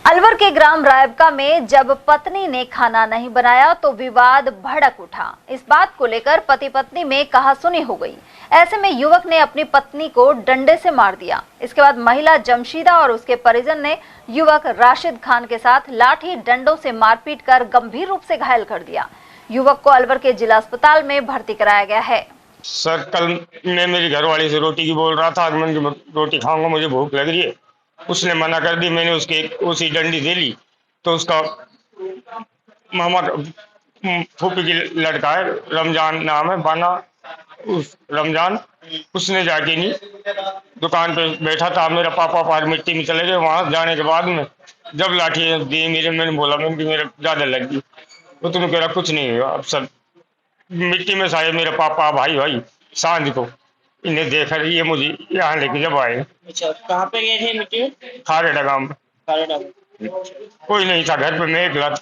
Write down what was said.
अलवर के ग्राम रायबका में जब पत्नी ने खाना नहीं बनाया तो विवाद भड़क उठा। इस बात को लेकर पति पत्नी में कहासुनी हो गई। ऐसे में युवक ने अपनी पत्नी को डंडे से मार दिया। इसके बाद महिला जमशीदा और उसके परिजन ने युवक राशिद खान के साथ लाठी डंडों से मारपीट कर गंभीर रूप से घायल कर दिया। युवक को अलवर के जिला अस्पताल में भर्ती कराया गया है। सर, कल मैं मेरी घरवाली से रोटी की बोल रहा था, आज मैं रोटी खाऊंगा, मुझे भूख लग रही है। उसने मना कर दी। मैंने उसके उसी डंडी दे ली तो उसका मामा फूफी की लड़का है, रमजान नाम है, बाना उस रमजान, उसने जाके नहीं दुकान पे बैठा था। मेरा पापा पार मिट्टी में चले गए। वहां जाने के बाद में जब लाठी दी मैंने बोला मैं भी मेरे ज्यादा लग गई। वो तुमने कह रहा कुछ नहीं हुआ। अब सब मिट्टी में साए मेरे पापा भाई भाई सांझ को इन्हें देखा ये मुझे यहाँ लेके जब आए। अच्छा, कहाँ पे गए थे मिट्टी में? खारेड़ा गांव में खारेड़ा में। कोई नहीं था घर पे, मैं अकेला था।